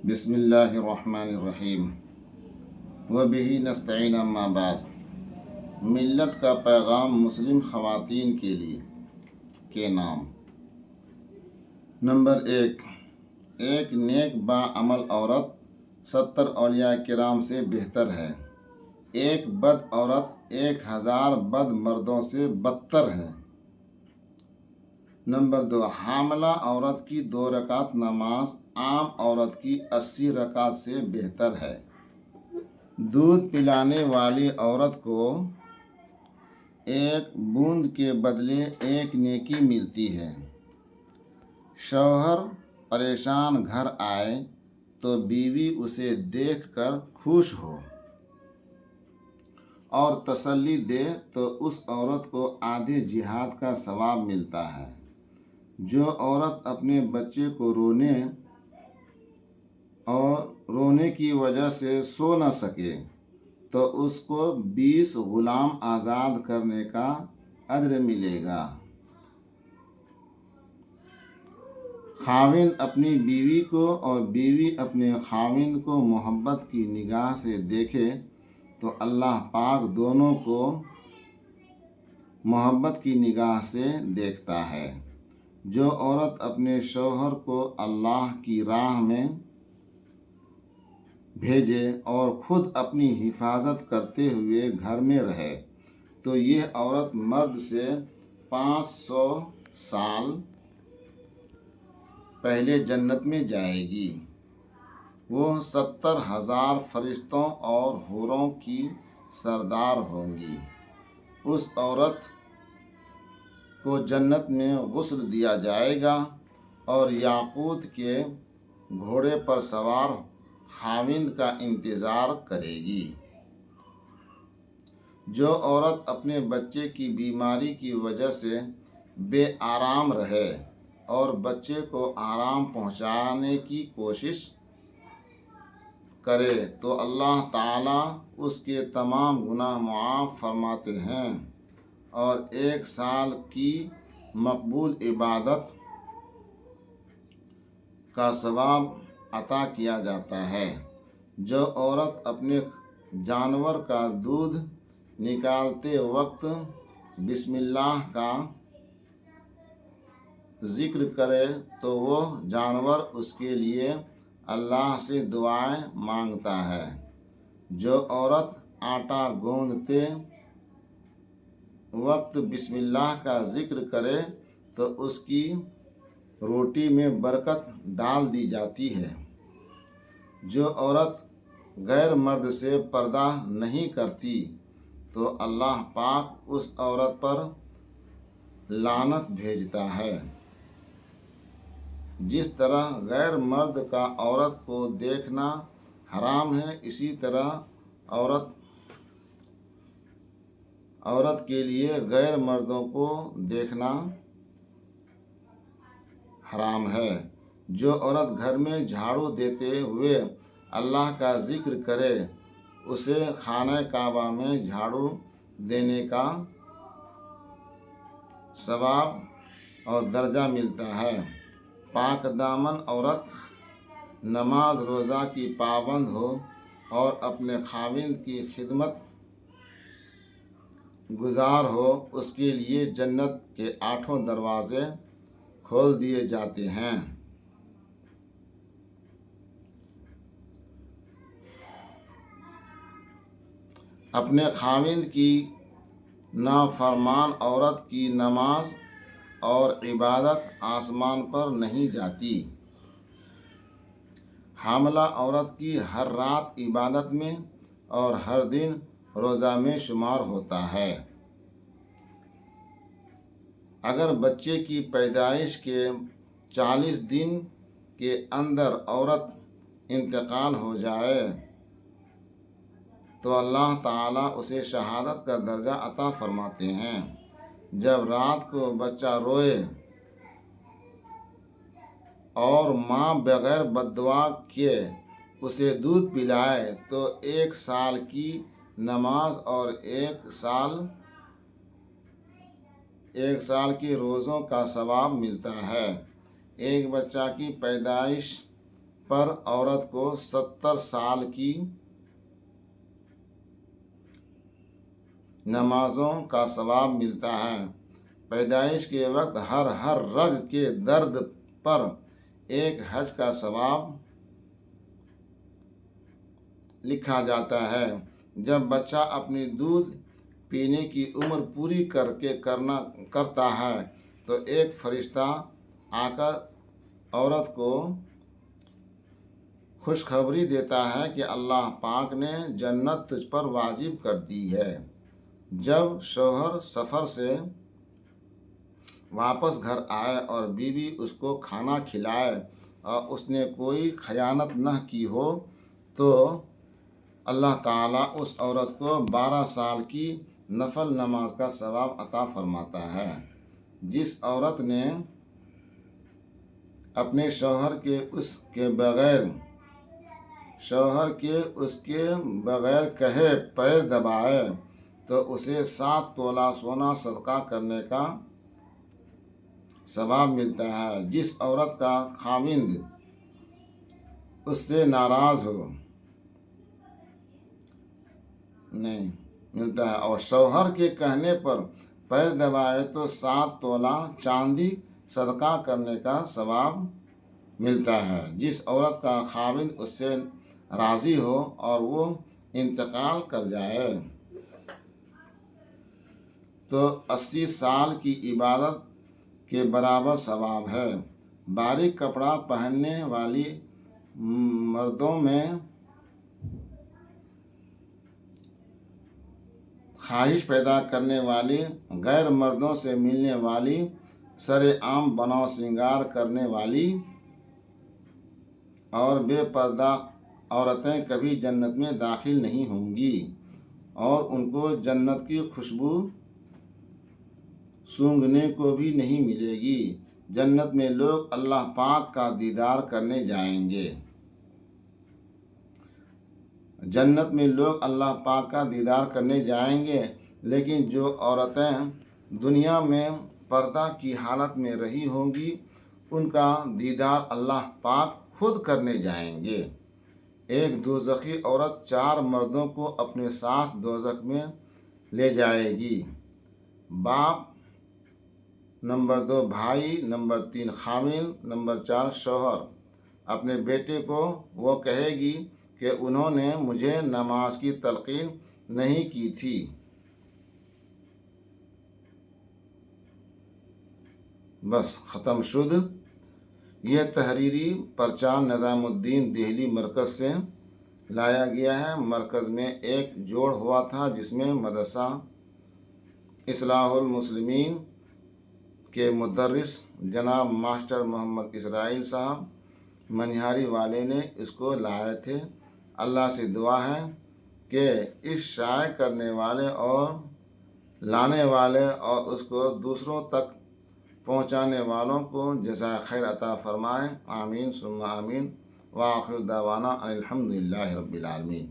بسم اللہ الرحمن الرحیم وبہ نستعین اما بعد۔ ملت کا پیغام مسلم خواتین کے لیے کے نام۔ نمبر 1، ایک نیک باعمل عورت 70 اولیاء کرام سے بہتر ہے۔ ایک بد عورت 1000 بد مردوں سے بدتر ہے۔ نمبر 2، حاملہ عورت کی 2 رکعت نماز عام عورت کی 80 رکعت سے بہتر ہے۔ دودھ پلانے والی عورت کو 1 بوند کے بدلے 1 نیکی ملتی ہے۔ شوہر پریشان گھر آئے تو بیوی اسے دیکھ کر خوش ہو اور تسلی دے تو اس عورت کو آدھے جہاد کا ثواب ملتا ہے۔ جو عورت اپنے بچے کو رونے کی وجہ سے سو نہ سکے تو اس کو 20 غلام آزاد کرنے کا اجر ملے گا۔ خاوند اپنی بیوی کو اور بیوی اپنے خاوند کو محبت کی نگاہ سے دیکھے تو اللہ پاک دونوں کو محبت کی نگاہ سے دیکھتا ہے۔ جو عورت اپنے شوہر کو اللہ کی راہ میں بھیجے اور خود اپنی حفاظت کرتے ہوئے گھر میں رہے تو یہ عورت مرد سے 500 سال پہلے جنت میں جائے گی۔ وہ 70,000 فرشتوں اور حوروں کی سردار ہوں گی۔ اس عورت کو جنت میں غسل دیا جائے گا اور یاقوت کے گھوڑے پر سوار خاوند کا انتظار کرے گی۔ جو عورت اپنے بچے کی بیماری کی وجہ سے بے آرام رہے اور بچے کو آرام پہنچانے کی کوشش کرے تو اللہ تعالیٰ اس کے تمام گناہ معاف فرماتے ہیں اور 1 سال کی مقبول عبادت کا ثواب عطا کیا جاتا ہے۔ جو عورت اپنے جانور کا دودھ نکالتے وقت بسم اللہ کا ذکر کرے تو وہ جانور اس کے لیے اللہ سے دعائیں مانگتا ہے۔ جو عورت آٹا گوندتے وقت بسم اللہ کا ذکر کرے تو اس کی روٹی میں برکت ڈال دی جاتی ہے۔ جو عورت غیر مرد سے پردہ نہیں کرتی تو اللہ پاک اس عورت پر لعنت بھیجتا ہے۔ جس طرح غیر مرد کا عورت کو دیکھنا حرام ہے، اسی طرح عورت کے لیے غیر مردوں کو دیکھنا حرام ہے۔ جو عورت گھر میں جھاڑو دیتے ہوئے اللہ کا ذکر کرے اسے خانہ کعبہ میں جھاڑو دینے کا ثواب اور درجہ ملتا ہے۔ پاک دامن عورت نماز روزہ کی پابند ہو اور اپنے خاوند کی خدمت گزار ہو، اس کے لیے جنت کے 8 دروازے کھول دیے جاتے ہیں۔ اپنے خاوند کی نافرمان عورت کی نماز اور عبادت آسمان پر نہیں جاتی۔ حاملہ عورت کی ہر رات عبادت میں اور ہر دن روزہ میں شمار ہوتا ہے۔ اگر بچے کی پیدائش کے 40 دن کے اندر عورت انتقال ہو جائے تو اللہ تعالیٰ اسے شہادت کا درجہ عطا فرماتے ہیں۔ جب رات کو بچہ روئے اور ماں بغیر بد دعا کیے اسے دودھ پلائے تو 1 سال کی نماز اور 1 سال کے روزوں کا ثواب ملتا ہے۔ ایک بچہ کی پیدائش پر عورت کو 70 سال کی نمازوں کا ثواب ملتا ہے۔ پیدائش کے وقت ہر رگ کے درد پر ایک حج کا ثواب لکھا جاتا ہے۔ جب بچہ اپنی دودھ پینے کی عمر پوری کرتا ہے تو ایک فرشتہ آ کر عورت کو خوشخبری دیتا ہے کہ اللہ پاک نے جنت تجھ پر واجب کر دی ہے۔ جب شوہر سفر سے واپس گھر آئے اور بیوی اس کو کھانا کھلائے اور اس نے کوئی خیانت نہ کی ہو تو اللہ تعالیٰ اس عورت کو 12 سال کی نفل نماز کا ثواب عطا فرماتا ہے۔ جس عورت نے اپنے شوہر کے اس کے بغیر کہے پیر دبائے تو اسے 7 تولہ سونا صدقہ کرنے کا ثواب ملتا ہے۔ جس عورت کا خاوند اس سے ناراض ہو نہیں ملتا ہے اور شوہر کے کہنے پر پیر دبائے تو 7 تولہ چاندی صدقہ کرنے کا ثواب ملتا ہے۔ جس عورت کا خاوند اس سے راضی ہو اور وہ انتقال کر جائے تو 80 سال کی عبادت کے برابر ثواب ہے۔ باریک کپڑا پہننے والی مردوں میں خواہش پیدا کرنے والی، غیر مردوں سے ملنے والی، سرعام بناؤ سنگار کرنے والی اور بے پردہ عورتیں کبھی جنت میں داخل نہیں ہوں گی اور ان کو جنت کی خوشبو سونگھنے کو بھی نہیں ملے گی۔ جنت میں لوگ اللہ پاک کا دیدار کرنے جائیں گے۔ جنت میں لوگ اللہ پاک کا دیدار کرنے جائیں گے، لیکن جو عورتیں دنیا میں پردہ کی حالت میں رہی ہوں گی ان کا دیدار اللہ پاک خود کرنے جائیں گے۔ ایک دوزخی عورت 4 مردوں کو اپنے ساتھ دوزخ میں لے جائے گی۔ باپ، نمبر 2 بھائی، نمبر 3 خاوند، نمبر 4 شوہر۔ اپنے بیٹے کو وہ کہے گی کہ انہوں نے مجھے نماز کی تلقین نہیں کی تھی۔ بس ختم شد۔ یہ تحریری پرچہ نظام الدین دہلی مرکز سے لایا گیا ہے۔ مرکز میں ایک جوڑ ہوا تھا جس میں مدرسہ اصلاح المسلمین کے مدرس جناب ماسٹر محمد اسرائیل صاحب منہاری والے نے اس کو لائے تھے۔ اللہ سے دعا ہے کہ اس شائع کرنے والے اور لانے والے اور اس کو دوسروں تک پہنچانے والوں کو جزائے خیر عطا فرمائے۔ آمین ثم آمین۔ وآخر دعوانا ان الحمد للہ رب العالمین۔